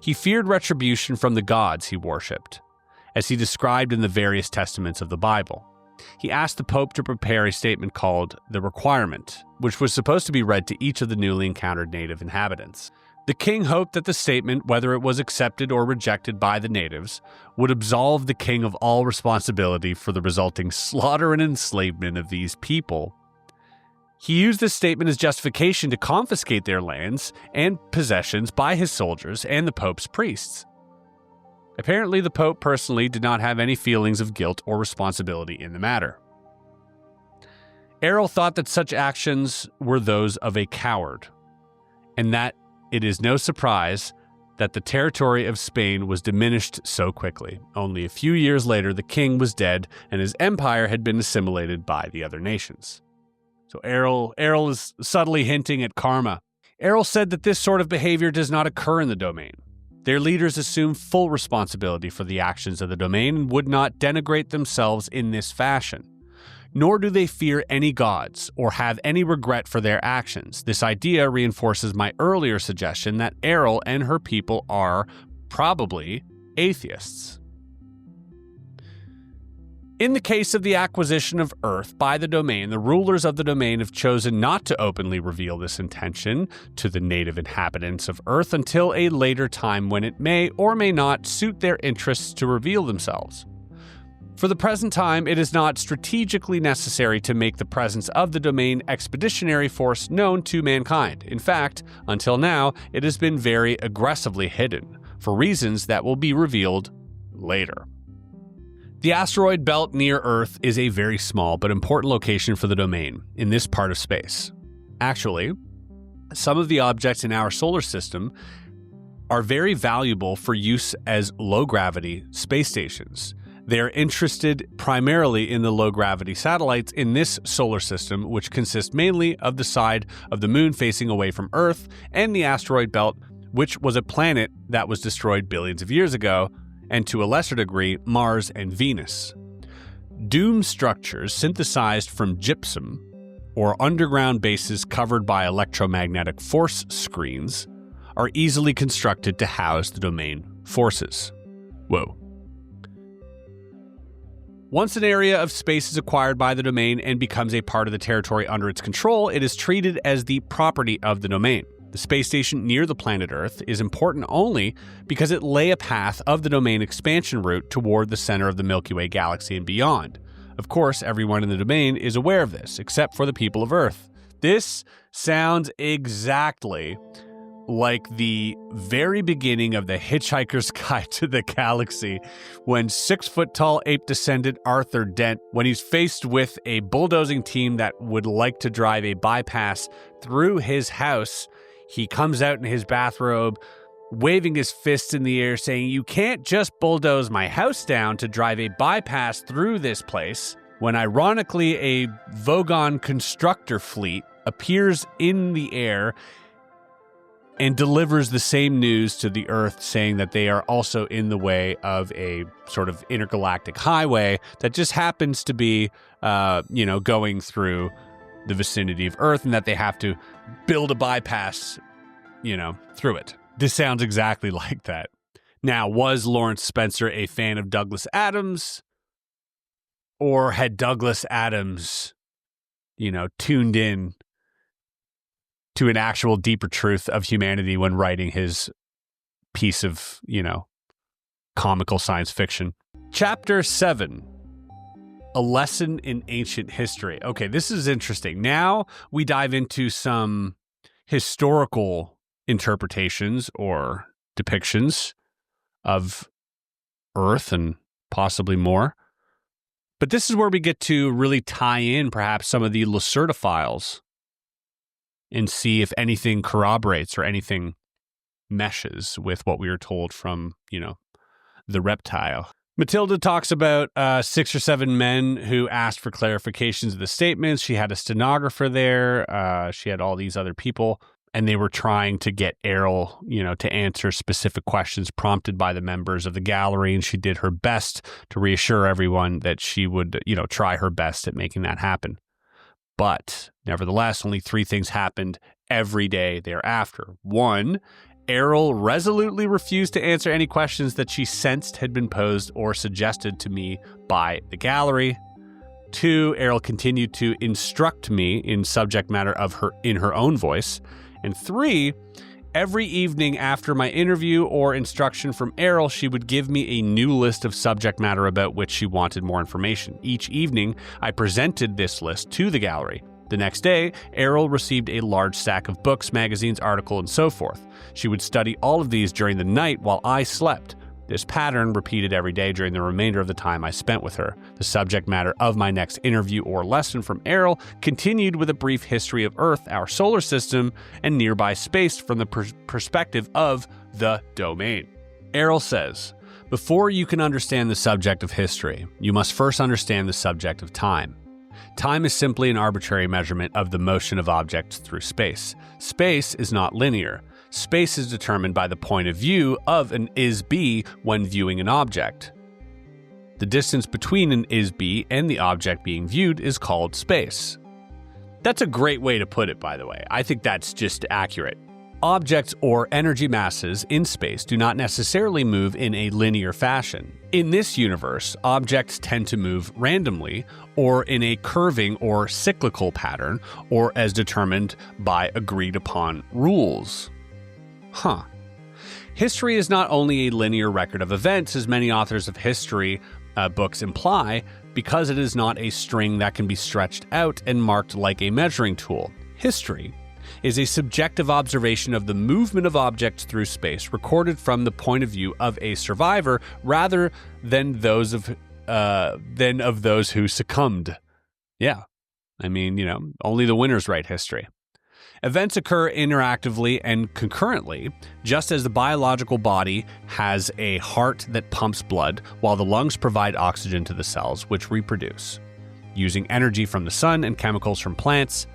He feared retribution from the gods he worshipped, as he described in the various testaments of the Bible. He asked the Pope to prepare a statement called the Requirement, which was supposed to be read to each of the newly encountered native inhabitants. The king hoped that the statement, whether it was accepted or rejected by the natives, would absolve the king of all responsibility for the resulting slaughter and enslavement of these people. He used this statement as justification to confiscate their lands and possessions by his soldiers and the Pope's priests. Apparently, the Pope personally did not have any feelings of guilt or responsibility in the matter. Airl thought that such actions were those of a coward, and that it is no surprise that the territory of Spain was diminished so quickly. Only a few years later, the king was dead and his empire had been assimilated by the other nations. So Airl is subtly hinting at karma. Airl said that this sort of behavior does not occur in the domain. Their leaders assume full responsibility for the actions of the domain and would not denigrate themselves in this fashion. Nor do they fear any gods or have any regret for their actions. This idea reinforces my earlier suggestion that Airl and her people are probably atheists. In the case of the acquisition of Earth by the domain, the rulers of the domain have chosen not to openly reveal this intention to the native inhabitants of Earth until a later time when it may or may not suit their interests to reveal themselves. For the present time, it is not strategically necessary to make the presence of the domain expeditionary force known to mankind. In fact, until now, it has been very aggressively hidden, for reasons that will be revealed later. The asteroid belt near Earth is a very small but important location for the domain in this part of space. Actually, some of the objects in our solar system are very valuable for use as low-gravity space stations. They are interested primarily in the low-gravity satellites in this solar system, which consist mainly of the side of the moon facing away from Earth and the asteroid belt, which was a planet that was destroyed billions of years ago, and to a lesser degree, Mars and Venus. Dome structures synthesized from gypsum, or underground bases covered by electromagnetic force screens, are easily constructed to house the domain forces. Whoa. Once an area of space is acquired by the domain and becomes a part of the territory under its control, it is treated as the property of the domain. The space station near the planet Earth is important only because it lay a path of the domain expansion route toward the center of the Milky Way galaxy and beyond. Of course, everyone in the domain is aware of this, except for the people of Earth. This sounds exactly like the very beginning of The Hitchhiker's Guide to the Galaxy, when 6-foot-tall ape descendant Arthur Dent, when he's faced with a bulldozing team that would like to drive a bypass through his house, he comes out in his bathrobe, waving his fists in the air, saying, "You can't just bulldoze my house down to drive a bypass through this place," when ironically a Vogon constructor fleet appears in the air and delivers the same news to the Earth, saying that they are also in the way of a sort of intergalactic highway that just happens to be, going through the vicinity of Earth, and that they have to build a bypass, through it. This sounds exactly like that. Now, was Lawrence Spencer a fan of Douglas Adams? Or had Douglas Adams, tuned in to an actual deeper truth of humanity when writing his piece of, comical science fiction? Chapter 7. A lesson in ancient history. Okay, this is interesting. Now we dive into some historical interpretations or depictions of Earth and possibly more. But this is where we get to really tie in perhaps some of the Lacerda files and see if anything corroborates or anything meshes with what we were told from, the reptile. Matilda talks about 6 or 7 men who asked for clarifications of the statements. She had a stenographer there. She had all these other people, and they were trying to get Airl, to answer specific questions prompted by the members of the gallery, and she did her best to reassure everyone that she would, try her best at making that happen. But nevertheless, only 3 things happened every day thereafter. 1, Airl resolutely refused to answer any questions that she sensed had been posed or suggested to me by the gallery. 2, Airl continued to instruct me in subject matter in her own voice. And 3, every evening after my interview or instruction from Airl, she would give me a new list of subject matter about which she wanted more information. Each evening, I presented this list to the gallery. The next day, Airl received a large stack of books, magazines, articles, and so forth. She would study all of these during the night while I slept. This pattern repeated every day during the remainder of the time I spent with her. The subject matter of my next interview or lesson from Airl continued with a brief history of Earth, our solar system, and nearby space from the perspective of the domain. Airl says, "Before you can understand the subject of history, you must first understand the subject of time. Time is simply an arbitrary measurement of the motion of objects through space. Space is not linear. Space is determined by the point of view of an is-be when viewing an object. The distance between an is-be and the object being viewed is called space. That's a great way to put it, by the way. I think that's just accurate. Objects or energy masses in space do not necessarily move in a linear fashion. In this universe, objects tend to move randomly or in a curving or cyclical pattern, or as determined by agreed upon rules. History is not only a linear record of events, as many authors of history books imply, because it is not a string that can be stretched out and marked like a measuring tool. History is a subjective observation of the movement of objects through space, recorded from the point of view of a survivor rather than those of those who succumbed. Yeah, I mean, only the winners write history. Events occur interactively and concurrently, just as the biological body has a heart that pumps blood, while the lungs provide oxygen to the cells, which reproduce, using energy from the sun and chemicals from plants,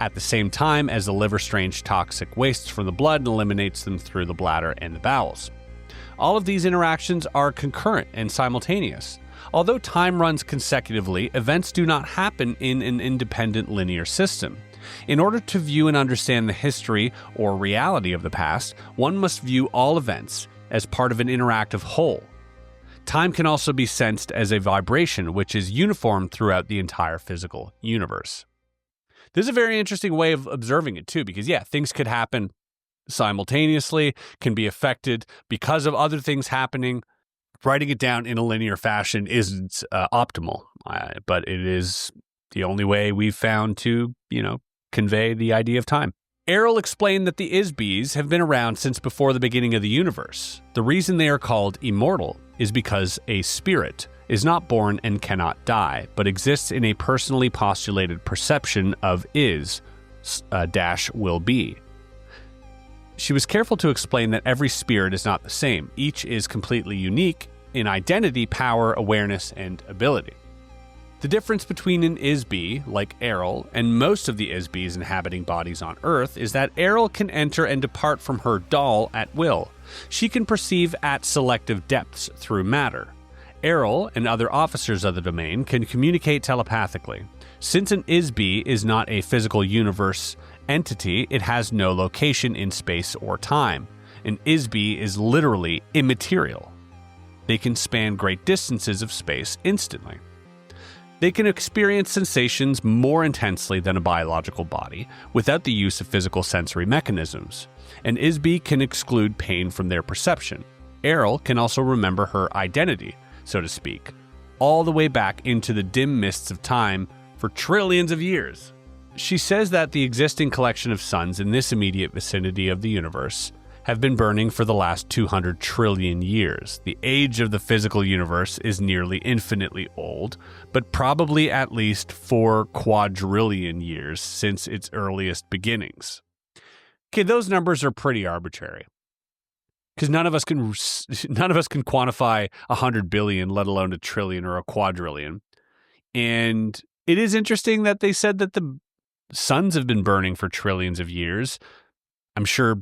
at the same time as the liver strains toxic wastes from the blood and eliminates them through the bladder and the bowels. All of these interactions are concurrent and simultaneous. Although time runs consecutively, events do not happen in an independent linear system. In order to view and understand the history or reality of the past, one must view all events as part of an interactive whole. Time can also be sensed as a vibration, which is uniform throughout the entire physical universe. This is a very interesting way of observing it too, because things could happen simultaneously, can be affected because of other things happening. Writing it down in a linear fashion isn't optimal, but it is the only way we've found to, convey the idea of time. Airl explained that the Is-Bees have been around since before the beginning of the universe. The reason they are called immortal is because a spirit is not born and cannot die, but exists in a personally postulated perception of will be. She was careful to explain that every spirit is not the same. Each is completely unique in identity, power, awareness, and ability. The difference between an Is-Bee, like Airl, and most of the Is-Bees inhabiting bodies on Earth is that Airl can enter and depart from her doll at will. She can perceive at selective depths through matter. Airl and other officers of the domain can communicate telepathically. Since an Is-Bee is not a physical universe entity, it has no location in space or time. An Is-Bee is literally immaterial. They can span great distances of space instantly. They can experience sensations more intensely than a biological body without the use of physical sensory mechanisms. An Is-Bee can exclude pain from their perception. Airl can also remember her identity, so to speak, all the way back into the dim mists of time for trillions of years. She says that the existing collection of suns in this immediate vicinity of the universe have been burning for the last 200 trillion years. The age of the physical universe is nearly infinitely old, but probably at least 4 quadrillion years since its earliest beginnings. Okay, those numbers are pretty arbitrary, because none of us can quantify 100 billion, let alone a trillion or a quadrillion. And it is interesting that they said that the suns have been burning for trillions of years. I'm sure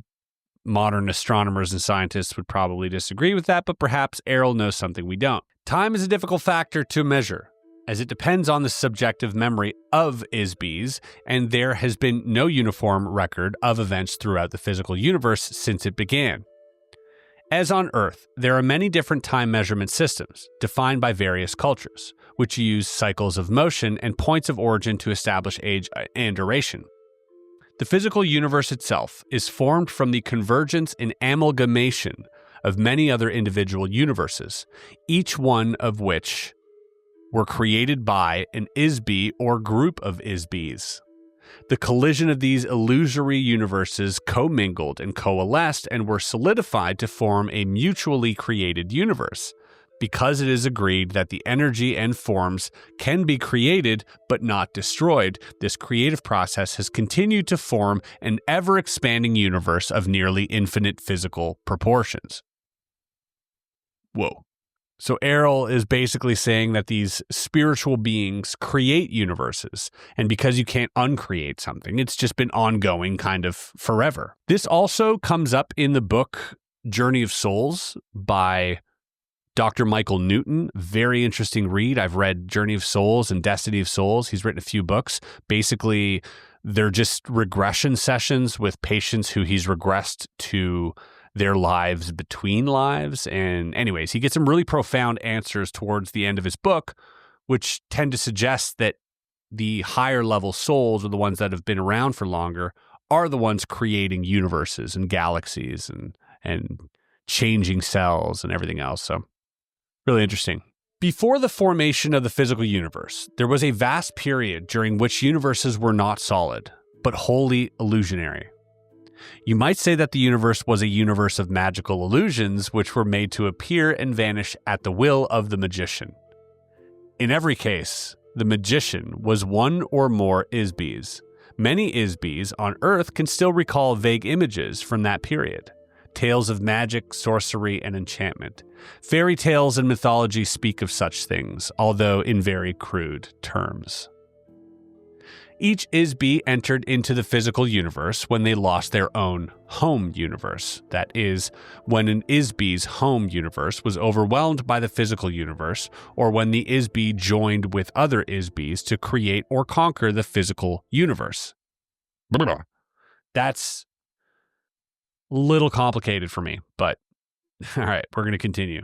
modern astronomers and scientists would probably disagree with that, but perhaps Airl knows something we don't. Time is a difficult factor to measure, as it depends on the subjective memory of Is-Bees, and there has been no uniform record of events throughout the physical universe since it began. As on Earth, there are many different time measurement systems, defined by various cultures, which use cycles of motion and points of origin to establish age and duration. The physical universe itself is formed from the convergence and amalgamation of many other individual universes, each one of which were created by an Is-Bee or group of Is-Bees. The collision of these illusory universes commingled and coalesced and were solidified to form a mutually created universe, because it is agreed that the energy and forms can be created but not destroyed. This creative process has continued to form an ever-expanding universe of nearly infinite physical proportions. Whoa. So Airl is basically saying that these spiritual beings create universes, and because you can't uncreate something, it's just been ongoing kind of forever. This also comes up in the book Journey of Souls by Dr. Michael Newton. Very interesting read. I've read Journey of Souls and Destiny of Souls. He's written a few books. Basically, they're just regression sessions with patients who he's regressed to their lives between lives. And anyways, he gets some really profound answers towards the end of his book, which tend to suggest that the higher level souls, or the ones that have been around for longer, are the ones creating universes and galaxies and changing cells and everything else. So really interesting. Before the formation of the physical universe, there was a vast period during which universes were not solid, but wholly illusionary. You might say that the universe was a universe of magical illusions which were made to appear and vanish at the will of the magician. In every case, the magician was one or more Isbys. Many Isbys on Earth can still recall vague images from that period. Tales of magic, sorcery, and enchantment. Fairy tales and mythology speak of such things, although in very crude terms. Each Isby entered into the physical universe when they lost their own home universe. That is, when an Isby's home universe was overwhelmed by the physical universe, or when the Isby joined with other Isbys to create or conquer the physical universe. That's a little complicated for me, but all right, we're going to continue.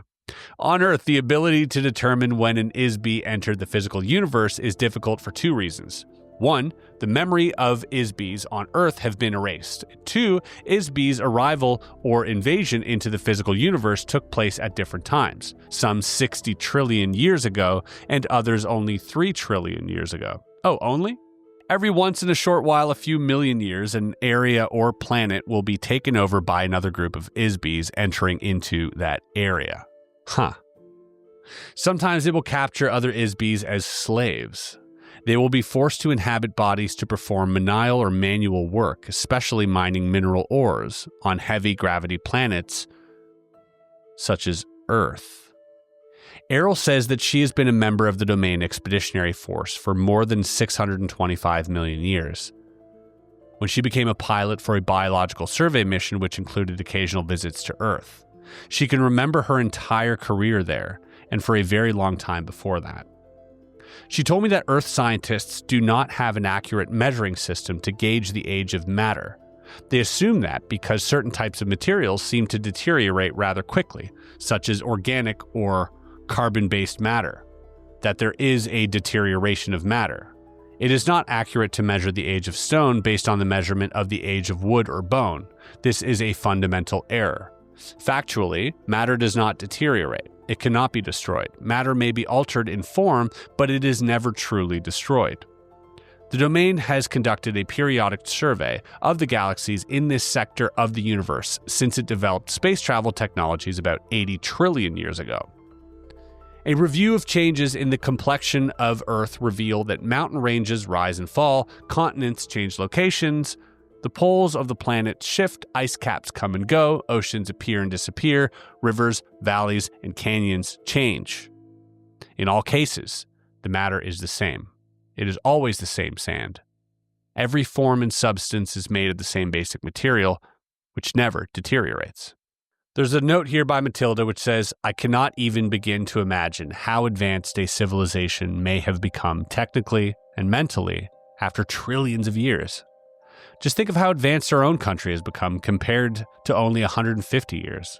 On Earth, the ability to determine when an Isby entered the physical universe is difficult for two reasons. 1, the memory of Isbys on Earth have been erased. 2, Isby's arrival or invasion into the physical universe took place at different times, some 60 trillion years ago and others only 3 trillion years ago. Oh, only? Every once in a short while, a few million years, an area or planet will be taken over by another group of Isbys entering into that area. Sometimes it will capture other Isbys as slaves. They will be forced to inhabit bodies to perform menial or manual work, especially mining mineral ores on heavy gravity planets such as Earth. Airl says that she has been a member of the Domain Expeditionary Force for more than 625 million years. When she became a pilot for a biological survey mission which included occasional visits to Earth, she can remember her entire career there and for a very long time before that. She told me that Earth scientists do not have an accurate measuring system to gauge the age of matter. They assume that because certain types of materials seem to deteriorate rather quickly, such as organic or carbon-based matter, that there is a deterioration of matter. It is not accurate to measure the age of stone based on the measurement of the age of wood or bone. This is a fundamental error. Factually, matter does not deteriorate. It cannot be destroyed. Matter may be altered in form, but it is never truly destroyed. The Domain has conducted a periodic survey of the galaxies in this sector of the universe since it developed space travel technologies about 80 trillion years ago. A review of changes in the complexion of Earth reveal that mountain ranges rise and fall, continents change locations, the poles of the planet shift, ice caps come and go, oceans appear and disappear, rivers, valleys, and canyons change. In all cases, the matter is the same. It is always the same sand. Every form and substance is made of the same basic material, which never deteriorates. There's a note here by Matilda which says, I cannot even begin to imagine how advanced a civilization may have become technically and mentally after trillions of years. Just think of how advanced our own country has become compared to only 150 years.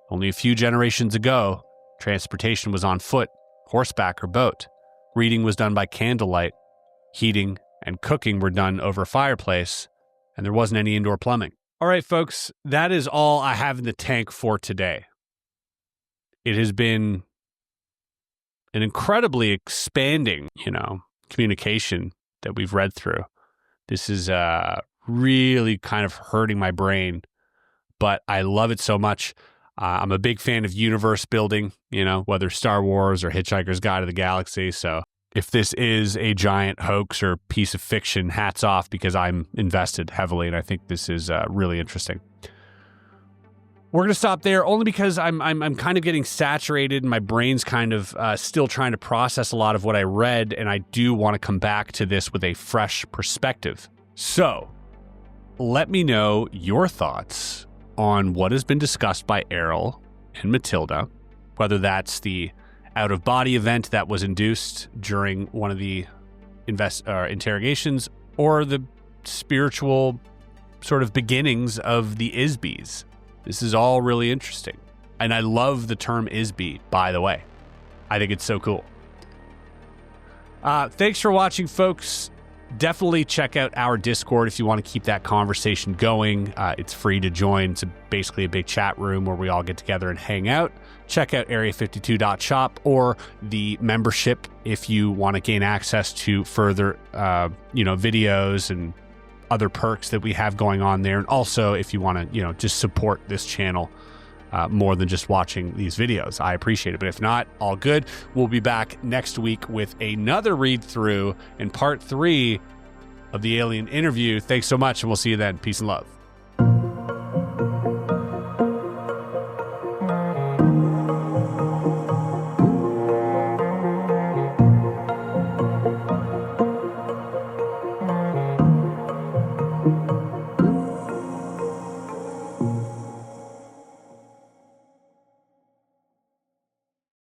Only a few generations ago, transportation was on foot, horseback, or boat. Reading was done by candlelight. Heating and cooking were done over a fireplace, and there wasn't any indoor plumbing. All right, folks, that is all I have in the tank for today. It has been an incredibly expanding, communication that we've read through. This is really kind of hurting my brain, but I love it so much. I'm a big fan of universe building, whether Star Wars or Hitchhiker's Guide to the Galaxy. So if this is a giant hoax or piece of fiction, hats off, because I'm invested heavily, and I think this is really interesting. we're going to stop there only because I'm kind of getting saturated and my brain's kind of still trying to process a lot of what I read, and I do want to come back to this with a fresh perspective. So let me know your thoughts on what has been discussed by Airl and Matilda, whether that's the out-of-body event that was induced during one of the interrogations or the spiritual sort of beginnings of the Isbys. This is all really interesting. And I love the term Isby, by the way. I think it's so cool. Thanks for watching, folks. Definitely check out our Discord if you want to keep that conversation going. It's free to join. It's basically a big chat room where we all get together and hang out. Check out area52.shop or the membership if you want to gain access to further videos and other perks that we have going on there. And also if you want to just support this channel more than just watching these videos, I appreciate it. But if not, all good. We'll be back next week with another read through in part 3 of the Alien interview. Thanks so much, and we'll see you then. Peace and love.